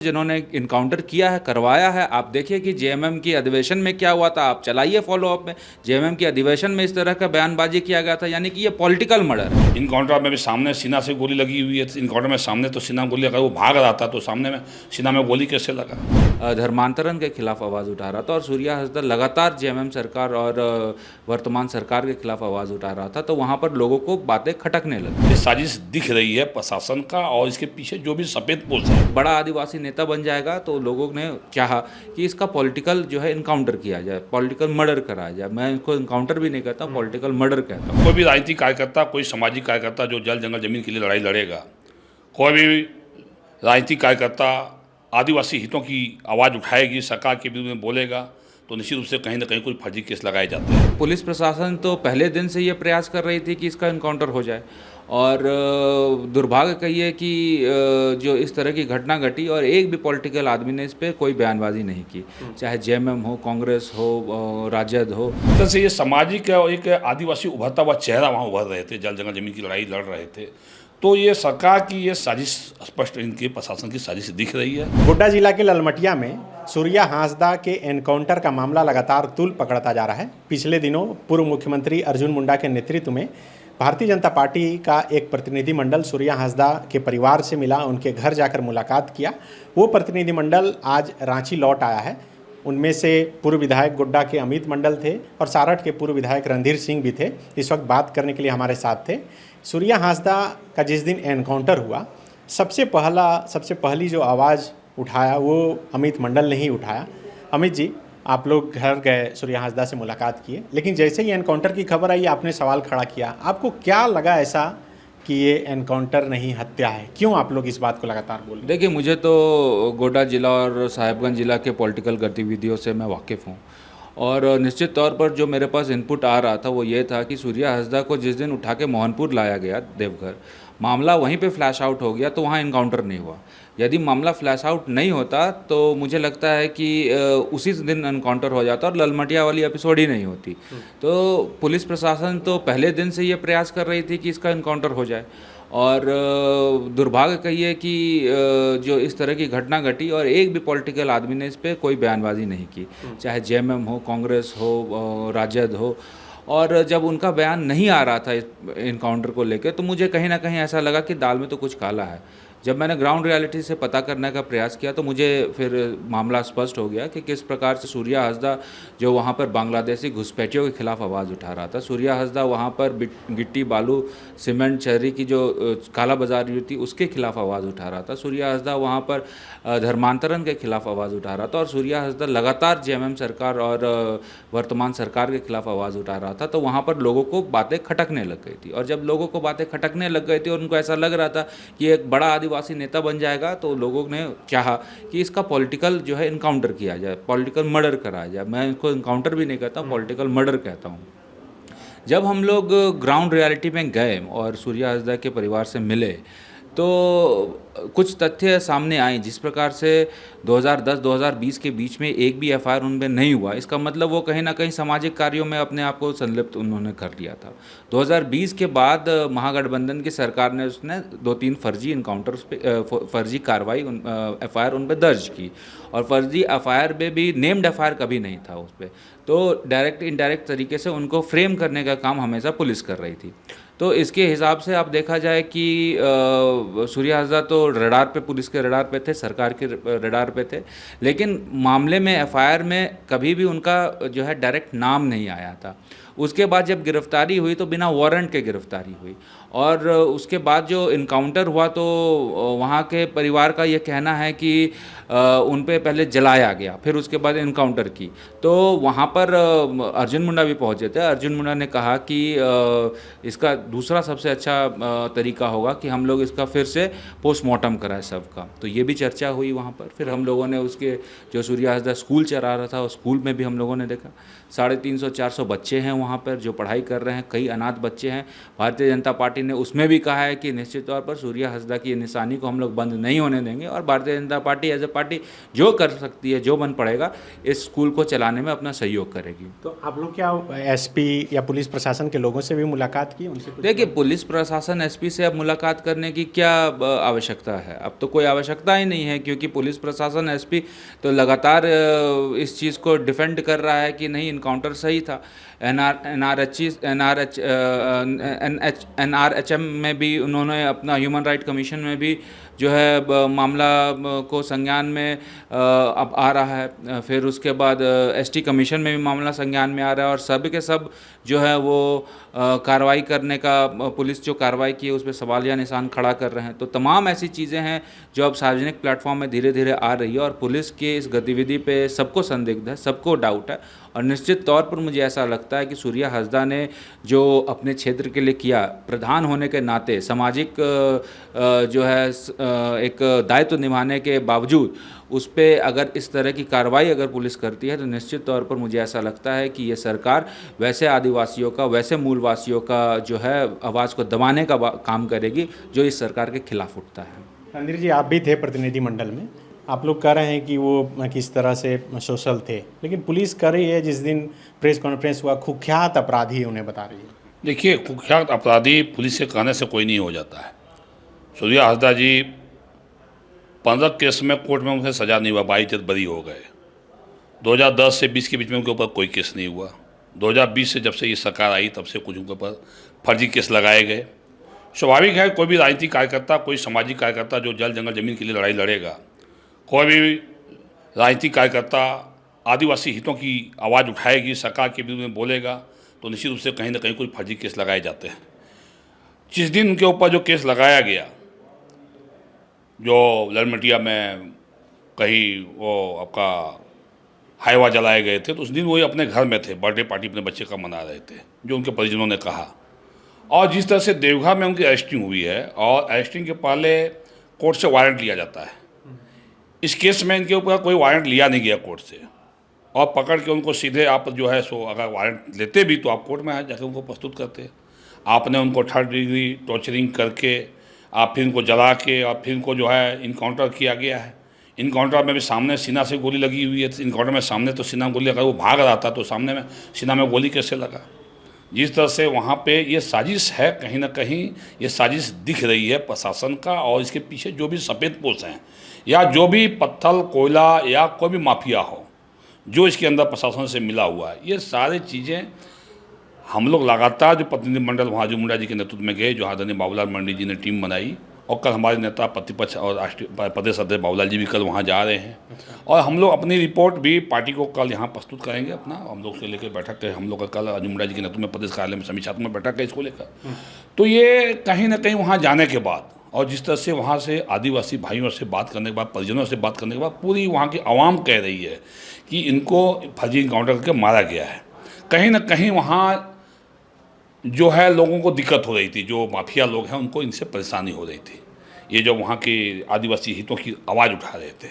जिन्होंने इनकाउंटर किया है, करवाया है। आप देखिए कि जेएमएम की अधिवेशन में क्या हुआ था, आप चलाइए फॉलोअप में। जेएमएम की अधिवेशन में इस तरह का बयानबाजी किया गया था, यानी कि ये पॉलिटिकल मर्डर है। इनकाउंटर में भी सामने सीना से गोली लगी हुई है। इनकाउंटर में सामने तो सीना में गोली लगा, वो भाग रहा था तो सामने में सीना में गोली कैसे लगा। धर्मांतरण के खिलाफ आवाज़ उठा रहा था और सूर्या हंसदा लगातार जेएमएम सरकार और वर्तमान सरकार के खिलाफ आवाज़ उठा रहा था, तो वहाँ पर लोगों को बातें खटकने लगी। ये साजिश दिख रही है प्रशासन का और इसके पीछे जो भी सफेद पोल है। बड़ा आदिवासी नेता बन जाएगा तो लोगों ने चाहा कि इसका पॉलिटिकल जो है इनकाउंटर किया जाए, पॉलिटिकल मर्डर कराया जाए। मैं इसको इनकाउंटर भी नहीं कहता, पॉलिटिकल मर्डर कहता हूँ। कोई भी राजनीतिक कार्यकर्ता, कोई सामाजिक कार्यकर्ता जो जल जंगल जमीन के लिए लड़ाई लड़ेगा, कोई भी राजनीतिक कार्यकर्ता आदिवासी हितों की आवाज़ उठाएगी, सरकार के विरुद्ध में बोलेगा, तो निश्चित रूप से कहीं ना कहीं कोई फर्जी केस लगाए जाते हैं। पुलिस प्रशासन तो पहले दिन से ये प्रयास कर रही थी कि इसका इनकाउंटर हो जाए, और दुर्भाग्य कहिए कि जो इस तरह की घटना घटी और एक भी पॉलिटिकल आदमी ने इस पर कोई बयानबाजी नहीं की, चाहे जेएमएम हो, कांग्रेस हो, राजद हो। तो से ये सामाजिक और एक आदिवासी उभरता हुआ चेहरा वहाँ उभर रहे थे, जल जंगल जमीन की लड़ाई लड़ रहे थे, तो ये सरकार की ये साजिश स्पष्ट इनके प्रशासन की साजिश दिख रही है। गोड्डा जिला के ललमटिया में सूर्या हांसदा के एनकाउंटर का मामला लगातार तूल पकड़ता जा रहा है। पिछले दिनों पूर्व मुख्यमंत्री अर्जुन मुंडा के नेतृत्व में भारतीय जनता पार्टी का एक प्रतिनिधिमंडल सूर्या हांसदा के परिवार से मिला, उनके घर जाकर मुलाकात किया। वो प्रतिनिधिमंडल आज रांची लौट आया है। उनमें से पूर्व विधायक गोड्डा के अमित मंडल थे और सारठ के पूर्व विधायक रणधीर सिंह भी थे। इस वक्त बात करने के लिए हमारे साथ थे। सूर्या हांसदा का जिस दिन एनकाउंटर हुआ, सबसे पहली जो आवाज़ उठाया वो अमित मंडल ने ही उठाया। अमित जी, आप लोग घर गए, सूर्या हांसदा से मुलाकात किए, लेकिन जैसे ही एनकाउंटर की खबर आई आपने सवाल खड़ा किया। आपको क्या लगा ऐसा कि ये एनकाउंटर नहीं हत्या है? क्यों आप लोग इस बात को लगातार बोल रहे हैं? देखिए, मुझे तो गोड्डा जिला और साहिबगंज जिला के पॉलिटिकल गतिविधियों से मैं वाकिफ़ हूँ, और निश्चित तौर पर जो मेरे पास इनपुट आ रहा था वो ये था कि सूर्या हांसदा को जिस दिन उठा के मोहनपुर लाया गया देवघर, मामला वहीं पे फ्लैश आउट हो गया, तो वहाँ इनकाउंटर नहीं हुआ। यदि मामला फ्लैश आउट नहीं होता तो मुझे लगता है कि उसी दिन एनकाउंटर हो जाता और ललमटिया वाली एपिसोड ही नहीं होती। तो पुलिस प्रशासन तो पहले दिन से ये प्रयास कर रही थी कि इसका इनकाउंटर हो जाए, और दुर्भाग्य कहिए कि जो इस तरह की घटना घटी और एक भी पॉलिटिकल आदमी ने इस पर कोई बयानबाजी नहीं की, चाहे जेएमएम हो, कांग्रेस हो, राजद हो। और जब उनका बयान नहीं आ रहा था इस इनकाउंटर को लेकर, तो मुझे कहीं ना कहीं ऐसा लगा कि दाल में तो कुछ काला है। जब मैंने ग्राउंड रियलिटी से पता करने का प्रयास किया तो मुझे फिर मामला स्पष्ट हो गया कि किस प्रकार से सूर्या हांसदा जो वहाँ पर बांग्लादेशी घुसपैठियों के खिलाफ आवाज़ उठा रहा था। सूर्या हांसदा वहाँ पर गिट्टी, बालू, सीमेंट, चहरी की जो काला बाजारी थी उसके खिलाफ आवाज़ उठा रहा था। सूर्या हांसदा वहाँ पर धर्मांतरण के खिलाफ आवाज़ उठा रहा था, और सूर्या हांसदा लगातार जेएमएम सरकार और वर्तमान सरकार के खिलाफ आवाज़ उठा रहा था, तो वहाँ पर लोगों को बातें खटकने लग गई थी। और जब लोगों को बातें खटकने लग गई थी और उनको ऐसा लग रहा था कि एक बड़ा आदिवासी नेता बन जाएगा, तो लोगों ने चाहा कि इसका पॉलिटिकल जो है इनकाउंटर किया जाए, पॉलिटिकल मर्डर कराया जाए। मैं इसको इनकाउंटर भी नहीं कहता, पॉलिटिकल मर्डर कहता हूँ। जब हम लोग ग्राउंड रियलिटी में गए और सूर्या हांसदा के परिवार से मिले, तो कुछ तथ्य सामने आए। जिस प्रकार से 2010-2020 के बीच में एक भी एफआईआर उन पर नहीं हुआ, इसका मतलब वो कहीं ना कहीं सामाजिक कार्यों में अपने आप को संलिप्त उन्होंने कर लिया था। 2020 के बाद महागठबंधन की सरकार ने उसने 2-3 फर्जी इनकाउंटर्स पे फर्जी कार्रवाई एफआईआर उन पर दर्ज की, और फर्जी एफआईआर में भी नेम्ड एफआईआर कभी नहीं था उस पर। तो डायरेक्ट इनडायरेक्ट तरीके से उनको फ्रेम करने का काम हमेशा पुलिस कर रही थी। तो इसके हिसाब से अब देखा जाए कि सूर्या हांसदा तो रडार पे, पुलिस के रडार पे थे, सरकार के रडार पे थे, लेकिन मामले में एफआईआर में कभी भी उनका जो है डायरेक्ट नाम नहीं आया था। उसके बाद जब गिरफ्तारी हुई तो बिना वारंट के गिरफ्तारी हुई, और उसके बाद जो इनकाउंटर हुआ तो वहाँ के परिवार का ये कहना है कि उन पे पहले जलाया गया, फिर उसके बाद इनकाउंटर की। तो वहाँ पर अर्जुन मुंडा भी पहुँचे थे। अर्जुन मुंडा ने कहा कि इसका दूसरा सबसे अच्छा तरीका होगा कि हम लोग इसका फिर से पोस्टमार्टम कराएं सबका। तो ये भी चर्चा हुई वहाँ पर। फिर हम लोगों ने उसके जो सूर्या हांसदा स्कूल चला रहा था, उस स्कूल में भी हम लोगों ने देखा 350-400 बच्चे हैं वहाँ पर जो पढ़ाई कर रहे हैं, कई अनाथ बच्चे हैं। भारतीय जनता पार्टी ने उसमें भी कहा है कि निश्चित तौर पर सूर्या हंसदा की निशानी को हम लोग बंद नहीं होने देंगे और Bharatiya Janata party as a party जो कर सकती है, जो बन पड़ेगा, इस स्कूल को चलाने में अपना सहयोग करेगी। तो आप लोग क्या एसपी या पुलिस प्रशासन के लोगों से भी मुलाकात की, उनसे कुछ? देखिए, पुलिस प्रशासन एसपी से अब मुलाकात करने की क्या आवश्यकता है? अब तो कोई आवश्यकता ही नहीं है, क्योंकि पुलिस प्रशासन एसपी तो लगातार इस चीज़ को डिफेंड कर रहा है कि नहीं, इनकाउंटर सही था। एनआरएचएम में भी उन्होंने अपना ह्यूमन राइट कमीशन में भी जो है मामला को संज्ञान में अब आ रहा है। फिर उसके बाद एसटी कमीशन में भी मामला संज्ञान में आ रहा है और सब के सब जो है वो कार्रवाई करने का, पुलिस जो कार्रवाई की है उस पर सवालिया निशान खड़ा कर रहे हैं। तो तमाम ऐसी चीज़ें हैं जो अब सार्वजनिक प्लेटफॉर्म में धीरे धीरे आ रही है और पुलिस की इस गतिविधि पे सबको संदिग्ध है, सबको डाउट है। और निश्चित तौर पर मुझे ऐसा लगता है कि सूर्या हंसदा ने जो अपने क्षेत्र के लिए किया, प्रधान होने के नाते सामाजिक जो है एक दायित्व निभाने के बावजूद उस पर अगर इस तरह की कार्रवाई अगर पुलिस करती है तो निश्चित तौर पर मुझे ऐसा लगता है कि ये सरकार वैसे आदिवासियों का, वैसे मूलवासियों का जो है आवाज़ को दबाने का काम करेगी जो इस सरकार के खिलाफ उठता है। रणधीर जी, आप भी थे प्रतिनिधिमंडल में, आप लोग कह रहे हैं कि वो किस तरह से सोशल थे, लेकिन पुलिस कह रही है, जिस दिन प्रेस कॉन्फ्रेंस हुआ, कुख्यात अपराधी उन्हें बता रही है। देखिए, कुख्यात अपराधी पुलिस के कहने से कोई नहीं हो जाता है। सूर्या हंसदा जी 15 केस में कोर्ट में उनसे सज़ा नहीं हुआ, 22 बरी हो गए। 2010 से 20 के बीच में उनके ऊपर कोई केस नहीं हुआ। 2020 से जब से ये सरकार आई तब से कुछ उनके ऊपर फर्जी केस लगाए गए। स्वाभाविक है, कोई भी राजनीतिक कार्यकर्ता, कोई सामाजिक कार्यकर्ता जो जल जंगल ज़मीन के लिए लड़ाई लड़ेगा, कोई भी राजनीतिक कार्यकर्ता आदिवासी हितों की आवाज़ उठाएगी, सरकार के विरुद्ध में बोलेगा, तो निश्चित रूप से कहीं ना कहीं कोई फर्जी केस लगाए जाते हैं। जिस दिन उनके ऊपर जो केस लगाया गया, जो ललमटिया में कहीं वो आपका हाईवा जलाए गए थे, तो उस दिन वो अपने घर में थे, बर्थडे पार्टी अपने बच्चे का मना रहे थे, जो उनके परिजनों ने कहा। और जिस तरह से देवघर में उनकी अरेस्टिंग हुई है और अरेस्टिंग के पहले कोर्ट से वारंट लिया जाता है, इस केस में इनके ऊपर कोई वारंट लिया नहीं गया कोर्ट से, और पकड़ के उनको सीधे आप जो है सो अगर वारंट लेते भी तो आप कोर्ट में जाकर उनको प्रस्तुत करते। आपने उनको 3rd डिग्री टॉर्चरिंग करके आप फिर इनको जला के और फिर इनको जो है इनकाउंटर किया गया है। इनकाउंटर में भी सामने सीना से गोली लगी हुई है। इनकाउंटर में सामने तो सीना में गोली लगा, वो भाग रहा था तो सामने में सीना में गोली कैसे लगा? जिस तरह से वहाँ पे ये साजिश है, कहीं ना कहीं ये साजिश दिख रही है प्रशासन का, और इसके पीछे जो भी सफ़ेद पोश हैं या जो भी पत्थर कोयला या कोई भी माफिया हो जो इसके अंदर प्रशासन से मिला हुआ है, ये सारी चीज़ें हम लोग लगातार जो प्रतिनिधिमंडल वहाँ अर्जुन मुंडा जी के नेतृत्व में गए, जो आदरणीय बाबूलाल मंडी जी ने टीम बनाई, और कल हमारे नेता प्रतिपक्ष और राष्ट्रीय प्रदेश अध्यक्ष बाबूलाल जी भी कल वहाँ जा रहे हैं। और हम लोग अपनी रिपोर्ट भी पार्टी को कल यहाँ प्रस्तुत करेंगे अपना। हम लोग से लेकर बैठक है, हम लोग का कल अर्जुन मुंडा जी के नेतृत्व में प्रदेश कार्यालय में समीक्षात्मक बैठक है इसको लेकर। तो ये कहीं ना कहीं वहाँ जाने के बाद और जिस तरह से वहाँ से आदिवासी भाइयों से बात करने के बाद, परिजनों से बात करने के बाद, पूरी वहाँ की आवाम कह रही है कि इनको फर्जी इनकाउंटर करके मारा गया है। कहीं ना कहीं वहाँ जो है लोगों को दिक्कत हो रही थी, जो माफिया लोग हैं उनको इनसे परेशानी हो रही थी। ये जो वहाँ के आदिवासी हितों की आवाज़ उठा रहे थे,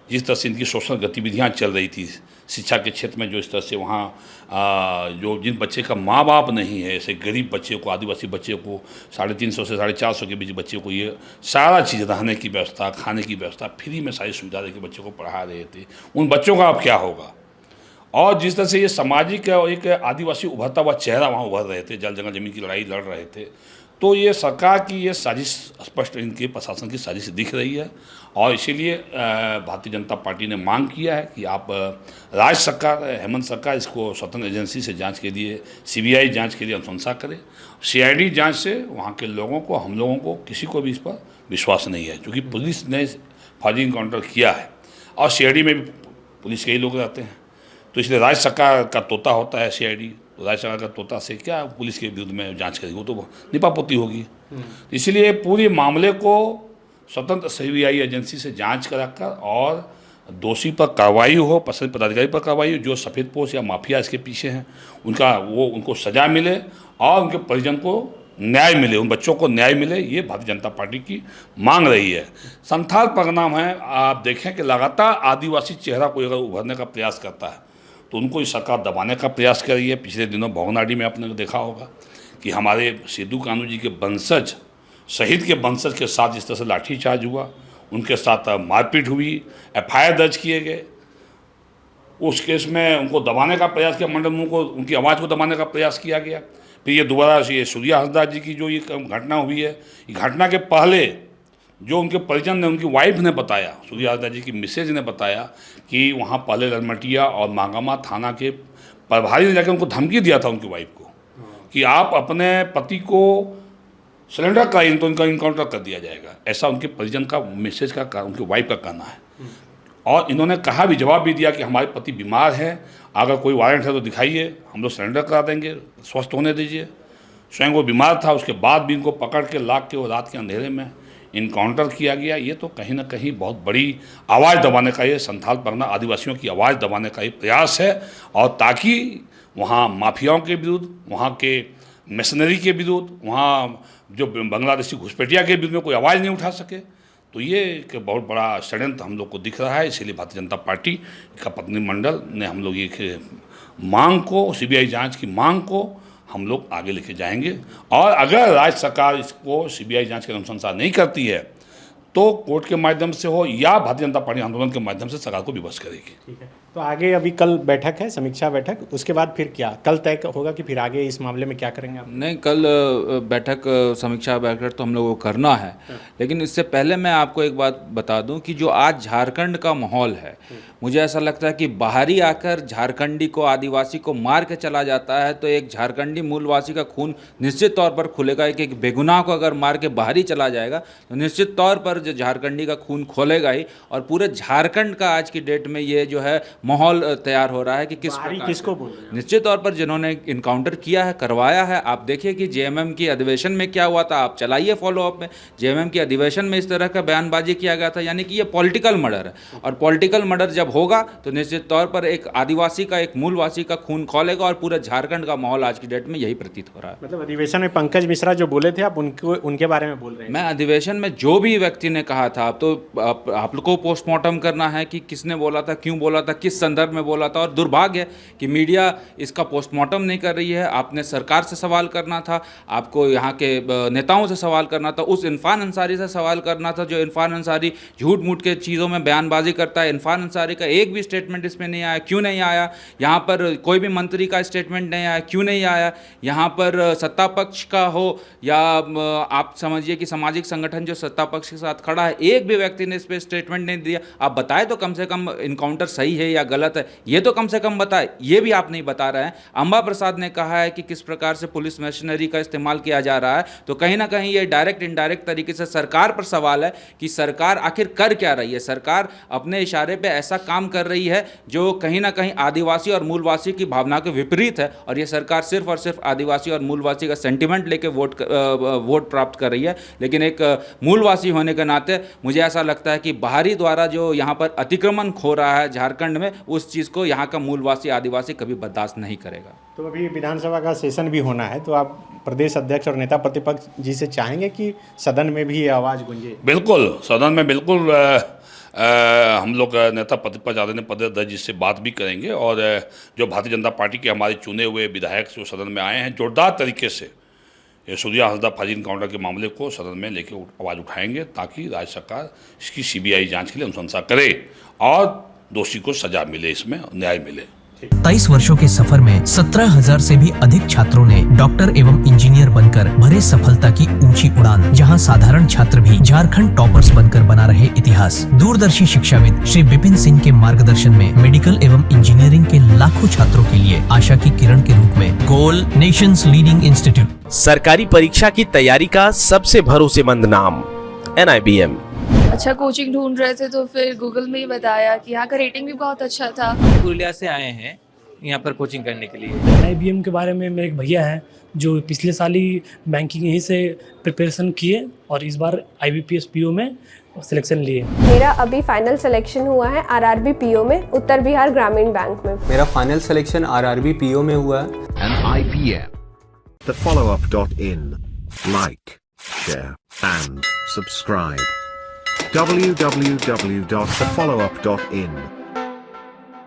जिस तरह से इनकी शोषण गतिविधियाँ चल रही थी शिक्षा के क्षेत्र में, जो इस तरह से वहाँ जो जिन बच्चे का माँ बाप नहीं है, ऐसे गरीब बच्चे को, आदिवासी बच्चे को 350 से 450 के बीच बच्चे को ये सारा चीज़, रहने की व्यवस्था, खाने की व्यवस्था, फ्री में सारी सुविधा देकर बच्चों को पढ़ा रहे थे। उन बच्चों का अब क्या होगा? और जिस तरह से ये सामाजिक एक आदिवासी उभरता हुआ चेहरा वहाँ उभर रहे थे, जल जंगल जमीन की लड़ाई लड़ रहे थे, तो ये सरकार की ये साजिश स्पष्ट इनके प्रशासन की साजिश दिख रही है। और इसीलिए भारतीय जनता पार्टी ने मांग किया है कि आप राज्य सरकार, हेमंत सरकार, इसको स्वतंत्र एजेंसी से जांच के लिए, सीबीआई जांच के लिए अनुशंसा करे। सीआईडी जांच से वहाँ के लोगों को, हम लोगों को, किसी को भी इस पर विश्वास नहीं है, क्योंकि पुलिस ने फर्जी इनकाउंटर किया है और सीआईडी में भी पुलिस के ही लोग रहते हैं। तो इसलिए राज्य सरकार का तोता होता है सीआईडी, तो राज्य सरकार का तोता से क्या पुलिस के विरुद्ध में जांच करेगी? वो तो निपापोती होगी। इसलिए पूरे मामले को स्वतंत्र सीबीआई एजेंसी से जांच कराकर और दोषी पर कार्रवाई हो, प्रशासनिक पदाधिकारी पर कार्रवाई हो, जो सफ़ेदपोश या माफिया इसके पीछे हैं उनको सजा मिले और उनके परिजन को न्याय मिले, उन बच्चों को न्याय मिले। ये भारतीय जनता पार्टी की मांग रही है। संथाल परिणाम है, आप देखें कि लगातार आदिवासी चेहरा कोई अगर उभरने का प्रयास करता है तो उनको ये सरकार दबाने का प्रयास कर रही है। पिछले दिनों भोगनाडी में आपने देखा होगा कि हमारे सिद्धू कान्हू जी के वंशज, शहीद के वंशज के साथ जिस तरह से लाठीचार्ज हुआ, उनके साथ मारपीट हुई, FIR दर्ज किए गए। उस केस में उनको दबाने का प्रयास किया, मंडल मुंह को, उनकी आवाज़ को दबाने का प्रयास किया गया। फिर ये दोबारा ये सूर्या हंसदा जी की जो ये घटना हुई है, ये घटना के पहले जो उनके परिजन ने, उनकी वाइफ ने बताया, सूर्या हंसदा जी की मिसेज ने बताया कि वहाँ पहले ललमटिया और मांगामा थाना के प्रभारी ने जाकर उनको धमकी दिया था, उनकी वाइफ को, कि आप अपने पति को सिलेंडर कराइए तो उनका इनकाउंटर कर दिया जाएगा। ऐसा उनके परिजन का, मिसेज का, उनकी वाइफ का कहना है। और इन्होंने कहा भी, जवाब भी दिया कि हमारे पति बीमार हैं, अगर कोई वारंट है तो दिखाइए, हम लोग सिलेंडर करा देंगे, स्वस्थ होने दीजिए। स्वयं वो बीमार था, उसके बाद भी इनको पकड़ के लाख के और रात के अंधेरे में इनकाउंटर किया गया। ये तो कहीं ना कहीं बहुत बड़ी आवाज़ दबाने का, ये संथाल परगना आदिवासियों की आवाज़ दबाने का ये प्रयास है, और ताकि वहाँ माफियाओं के विरुद्ध, वहाँ के मशीनरी के विरुद्ध, वहाँ जो बांग्लादेशी घुसपैठिया के विरुद्ध में कोई आवाज़ नहीं उठा सके। तो ये एक बहुत बड़ा षड्यंत्र हम लोग को दिख रहा है। इसीलिए भारतीय जनता पार्टी का प्रतिनिधिमंडल ने, हम लोग ये मांग को, CBI जांच की मांग को हम लोग आगे लेके जाएंगे। और अगर राज्य सरकार इसको CBI जांच के अनुसार नहीं करती है तो कोर्ट के माध्यम से हो या भारतीय जनता पार्टी आंदोलन के माध्यम से सरकार को विवश करेगी। ठीक है, तो आगे अभी कल बैठक है, समीक्षा बैठक, उसके बाद फिर क्या कल तय होगा कि फिर आगे इस मामले में क्या करेंगे आप? नहीं, कल बैठक, समीक्षा बैठक तो हम लोगों को करना है, लेकिन इससे पहले मैं आपको एक बात बता दूं कि जो आज झारखंड का माहौल है, मुझे ऐसा लगता है कि बाहरी आकर झारखंडी को, आदिवासी को मार के चला जाता है तो एक झारखंडी मूलवासी का खून निश्चित तौर पर खुलेगा। एक बेगुनाह को अगर मार के बाहरी चला जाएगा तो निश्चित तौर पर जो झारखंडी का खून खोलेगा ही। और पूरे झारखंड का आज की डेट में ये जो है माहौल तैयार हो रहा है कि किसको बोल रहे हैं? निश्चित तौर पर जिन्होंने इनकाउंटर किया है, करवाया है। आप देखिए कि JMM की अधिवेशन में क्या हुआ था, आप चलाइए फॉलोअप में। JMM की अधिवेशन में इस तरह का बयानबाजी किया गया था, यानी कि ये पॉलिटिकल मर्डर है। और पॉलिटिकल मर्डर जब होगा तो निश्चित तौर पर एक आदिवासी का, एक मूलवासी का खून खोलेगा। और पूरे झारखंड का माहौल आज की डेट में यही प्रतीत हो रहा है। मतलब अधिवेशन में पंकज मिश्रा जो बोले थे, आप उनके बारे में बोल रहे हैं? मैं अधिवेशन में जो भी व्यक्ति ने कहा था, अब तो आप लोग को पोस्टमार्टम करना है कि किसने बोला था, क्यों बोला था, किस संदर्भ में बोला था। और दुर्भाग्य है कि मीडिया इसका पोस्टमार्टम नहीं कर रही है। आपने सरकार से सवाल करना था, आपको यहाँ के नेताओं से सवाल करना था, उस इरफान अंसारी से सवाल करना था जो इरफान अंसारी झूठ मूठ के चीज़ों में बयानबाजी करता है। इरफान अंसारी का एक भी स्टेटमेंट इसमें नहीं आया, क्यों नहीं आया? यहाँ पर कोई भी मंत्री का स्टेटमेंट नहीं आया, क्यों नहीं आया? यहाँ पर सत्ता पक्ष का हो या आप समझिए कि सामाजिक संगठन जो सत्ता पक्ष के साथ खड़ा है, एक भी व्यक्ति ने इस पर स्टेटमेंट नहीं दिया। आप बताए तो कम से कम इनकाउंटर सही है या गलत है, ये तो कम से कम बताए। ये भी आप नहीं बता रहे हैं। अंबा प्रसाद ने कहा है कि किस प्रकार से पुलिस मशीनरी का इस्तेमाल किया जा रहा है, तो कहीं ना कहीं ये डायरेक्ट इनडायरेक्ट तरीके से सरकार पर सवाल है कि सरकार आखिर कर क्या रही है। सरकार अपने इशारे पे ऐसा काम कर रही है जो कहीं ना कहीं आदिवासी और मूलवासी की भावना के विपरीत है। और ये सरकार सिर्फ और सिर्फ आदिवासी और मूलवासी का सेंटिमेंट लेके वोट प्राप्त कर रही है। लेकिन एक मूलवासी होने के नाते मुझे ऐसा लगता है कि बाहरी द्वारा जो यहाँ पर अतिक्रमण हो रहा है झारखंड में, उस चीज़ को यहाँ का मूलवासी आदिवासी कभी बर्दाश्त नहीं करेगा। तो अभी विधानसभा का सेशन भी होना है, तो आप प्रदेश अध्यक्ष और नेता प्रतिपक्ष जी से चाहेंगे कि सदन में भी ये आवाज़ गूंजे? बिल्कुल, सदन में बिल्कुल हम लोग नेता प्रतिपक्ष आदरणीय पद जी से बात भी करेंगे। और जो भारतीय जनता पार्टी के हमारे चुने हुए विधायक जो सदन में आए हैं, जोरदार तरीके से ये सूर्या हंसदा फर्जी इनकाउंटर के मामले को सदन में लेके आवाज़ उठाएंगे, ताकि राज्य सरकार इसकी CBI जांच के लिए अनुशंसा करे और दोषी को सजा मिले, इसमें न्याय मिले। 23 वर्षों के सफर में 17,000 से भी अधिक छात्रों ने डॉक्टर एवं इंजीनियर बनकर भरे सफलता की ऊंची उड़ान। जहां साधारण छात्र भी झारखंड टॉपर्स बनकर बना रहे इतिहास। दूरदर्शी शिक्षाविद श्री विपिन सिंह के मार्गदर्शन में मेडिकल एवं इंजीनियरिंग के लाखों छात्रों के लिए आशा की किरण के रूप में गोल नेशंस लीडिंग इंस्टीट्यूट। सरकारी परीक्षा की तैयारी का सबसे भरोसेमंद नाम NIBM। अच्छा कोचिंग ढूंढ रहे थे तो फिर गूगल में ही बताया कि यहाँ का रेटिंग भी बहुत अच्छा था। पुरुलिया से आए हैं यहाँ पर कोचिंग करने के लिए। NIBM के बारे में मेरे एक भैया हैं जो पिछले साल ही बैंकिंग यहीं से प्रिपरेशन किए और इस बार IBPS PO में सिलेक्शन लिए। मेरा अभी फाइनल सिलेक्शन हुआ है RRB PO में, उत्तर बिहार ग्रामीण बैंक में। मेरा फाइनल सिलेक्शन RRB PO में हुआ है। NIBM, thefollowup.in. Like, share and subscribe. www.thefollowup.in